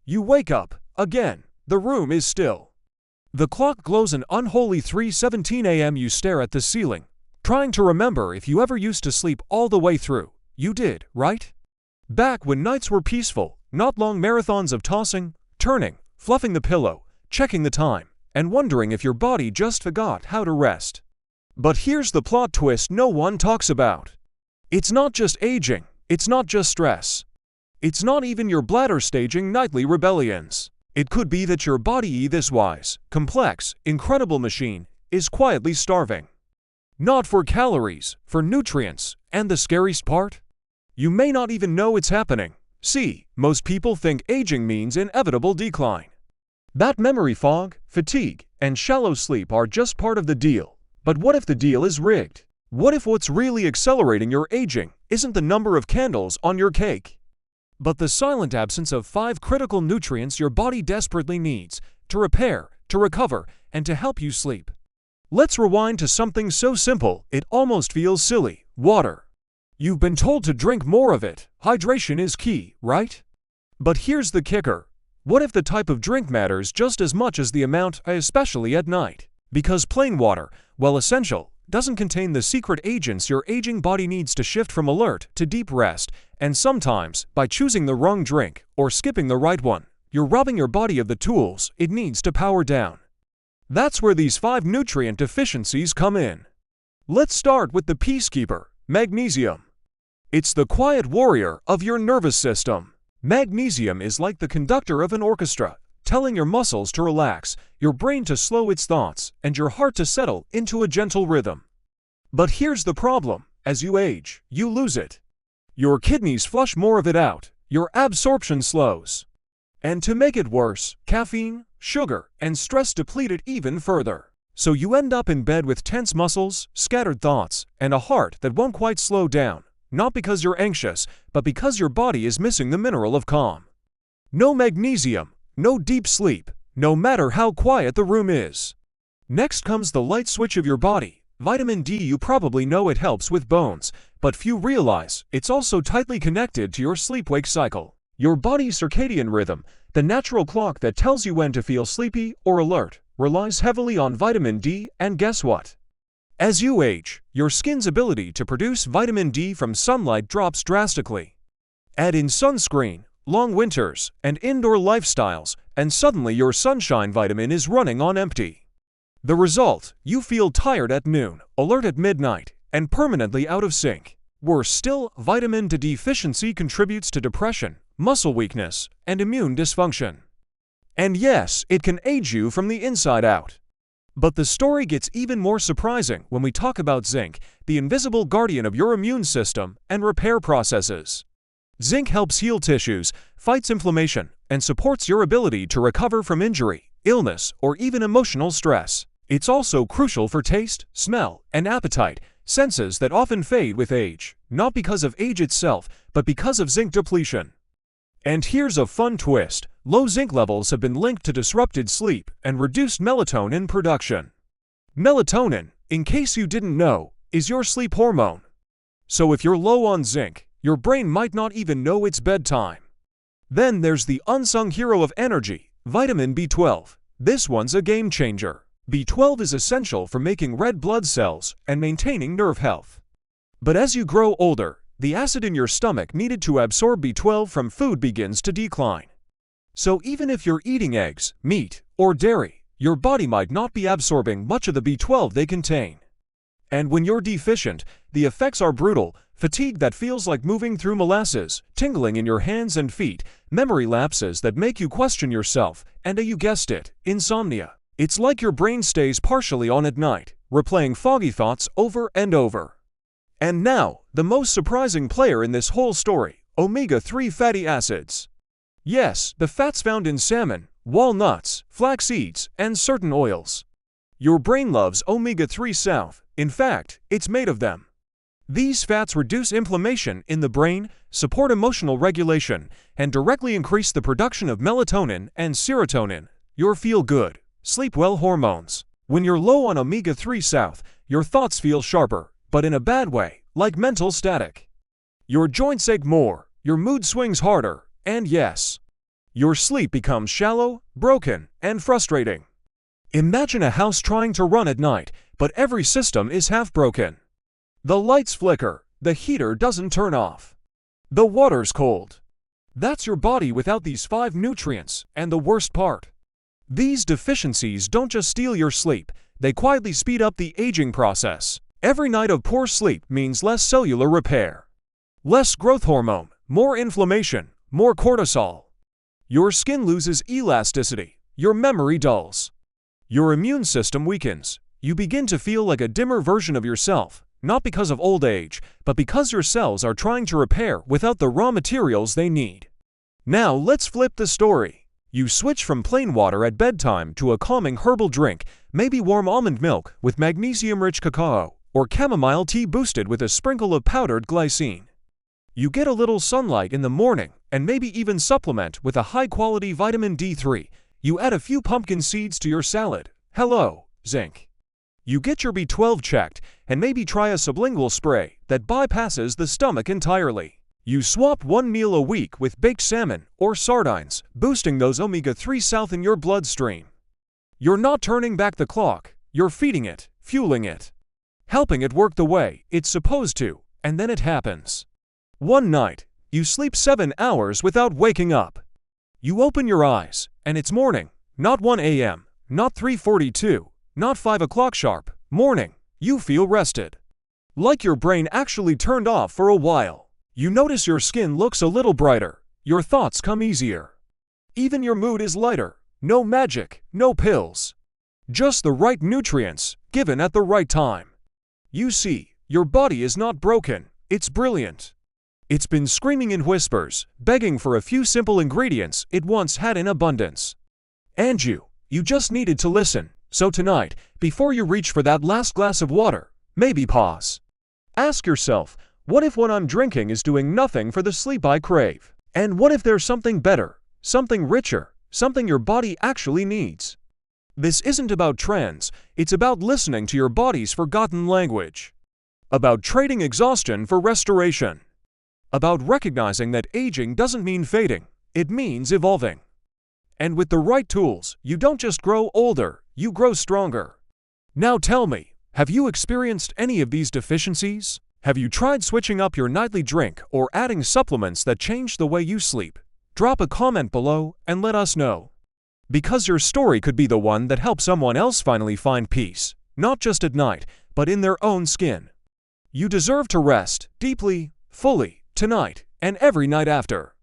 You wake up, again. The room is still. The clock glows an unholy 3:17 a.m. You stare at the ceiling, trying to remember if you ever used to sleep all the way through. You did, right? Back when nights were peaceful, not long marathons of tossing, turning, fluffing the pillow, checking the time, and wondering if your body just forgot how to rest. But here's the plot twist no one talks about. It's not just aging, it's not just stress. It's not even your bladder staging nightly rebellions. It could be that your body, this wise, complex, incredible machine, is quietly starving. Not for calories, for nutrients, and the scariest part? You may not even know it's happening. See, most people think aging means inevitable decline. That memory fog, fatigue, and shallow sleep are just part of the deal. But what if the deal is rigged? What if what's really accelerating your aging isn't the number of candles on your cake, but the silent absence of 5 critical nutrients your body desperately needs to repair, to recover, and to help you sleep? Let's rewind to something so simple it almost feels silly: water. You've been told to drink more of it. Hydration is key, right? But here's the kicker. What if the type of drink matters just as much as the amount, especially at night? Because plain water, while essential, doesn't contain the secret agents your aging body needs to shift from alert to deep rest, and sometimes, by choosing the wrong drink or skipping the right one, you're robbing your body of the tools it needs to power down. That's where these 5 nutrient deficiencies come in. Let's start with the peacekeeper, magnesium. It's the quiet warrior of your nervous system. Magnesium is like the conductor of an orchestra, telling your muscles to relax, your brain to slow its thoughts, and your heart to settle into a gentle rhythm. But here's the problem: as you age, you lose it. Your kidneys flush more of it out, your absorption slows. And to make it worse, caffeine, sugar, and stress deplete it even further. So you end up in bed with tense muscles, scattered thoughts, and a heart that won't quite slow down, not because you're anxious, but because your body is missing the mineral of calm. No magnesium, no deep sleep, no matter how quiet the room is. Next comes the light switch of your body, vitamin D. You probably know it helps with bones, but few realize it's also tightly connected to your sleep-wake cycle. Your body's circadian rhythm, the natural clock that tells you when to feel sleepy or alert, relies heavily on vitamin D, and guess what? As you age, your skin's ability to produce vitamin D from sunlight drops drastically. Add in sunscreen, long winters, and indoor lifestyles, and suddenly your sunshine vitamin is running on empty. The result: you feel tired at noon, alert at midnight, and permanently out of sync. Worse still, vitamin D deficiency contributes to depression, muscle weakness, and immune dysfunction. And yes, it can age you from the inside out. But the story gets even more surprising when we talk about zinc, the invisible guardian of your immune system and repair processes. Zinc helps heal tissues, fights inflammation, and supports your ability to recover from injury, illness, or even emotional stress. It's also crucial for taste, smell, and appetite, senses that often fade with age, not because of age itself, but because of zinc depletion. And here's a fun twist: low zinc levels have been linked to disrupted sleep and reduced melatonin production. Melatonin, in case you didn't know, is your sleep hormone. So if you're low on zinc, your brain might not even know it's bedtime. Then there's the unsung hero of energy, vitamin B12. This one's a game changer. B12 is essential for making red blood cells and maintaining nerve health. But as you grow older, the acid in your stomach needed to absorb B12 from food begins to decline. So even if you're eating eggs, meat, or dairy, your body might not be absorbing much of the B12 they contain. And when you're deficient, the effects are brutal: fatigue that feels like moving through molasses, tingling in your hands and feet, memory lapses that make you question yourself, and you guessed it, insomnia. It's like your brain stays partially on at night, replaying foggy thoughts over and over. And now, the most surprising player in this whole story: omega-3 fatty acids. Yes, the fats found in salmon, walnuts, flax seeds, and certain oils. Your brain loves omega-3 south. In fact, it's made of them. These fats reduce inflammation in the brain, support emotional regulation, and directly increase the production of melatonin and serotonin, your feel-good, sleep-well hormones. When you're low on omega-3 south, your thoughts feel sharper, but in a bad way, like mental static. Your joints ache more, your mood swings harder, and yes, Your sleep becomes shallow, broken, and frustrating. Imagine a house trying to run at night, but every system is half broken. The lights flicker, the heater doesn't turn off. The water's cold. That's your body without these 5 nutrients, and the worst part. These deficiencies don't just steal your sleep, they quietly speed up the aging process. Every night of poor sleep means less cellular repair. Less growth hormone, more inflammation, more cortisol. Your skin loses elasticity, your memory dulls. Your immune system weakens. You begin to feel like a dimmer version of yourself, not because of old age, but because your cells are trying to repair without the raw materials they need. Now let's flip the story. You switch from plain water at bedtime to a calming herbal drink, maybe warm almond milk with magnesium-rich cacao, or chamomile tea boosted with a sprinkle of powdered glycine. You get a little sunlight in the morning, and maybe even supplement with a high-quality vitamin D3. You add a few pumpkin seeds to your salad. Hello, Zinc. You get your B12 checked, and maybe try a sublingual spray that bypasses the stomach entirely. You swap one meal a week with baked salmon or sardines, boosting those omega-3 south in your bloodstream. You're not turning back the clock, you're feeding it, fueling it, helping it work the way it's supposed to, and then it happens. One night, you sleep 7 hours without waking up. You open your eyes, and it's morning, not 1 a.m., not 3:42, not 5 o'clock sharp, morning. You feel rested. Like your brain actually turned off for a while. You notice your skin looks a little brighter, your thoughts come easier. Even your mood is lighter, no magic, no pills. Just the right nutrients, given at the right time. You see, your body is not broken, it's brilliant. It's been screaming in whispers, begging for a few simple ingredients it once had in abundance. And you just needed to listen. So tonight, before you reach for that last glass of water, maybe pause. Ask yourself, what if what I'm drinking is doing nothing for the sleep I crave? And what if there's something better, something richer, something your body actually needs? This isn't about trends, it's about listening to your body's forgotten language. About trading exhaustion for restoration. About recognizing that aging doesn't mean fading, it means evolving. And with the right tools, you don't just grow older, you grow stronger. Now tell me, have you experienced any of these deficiencies? Have you tried switching up your nightly drink or adding supplements that change the way you sleep? Drop a comment below and let us know. Because your story could be the one that helps someone else finally find peace, not just at night, but in their own skin. You deserve to rest, deeply, fully, tonight, and every night after.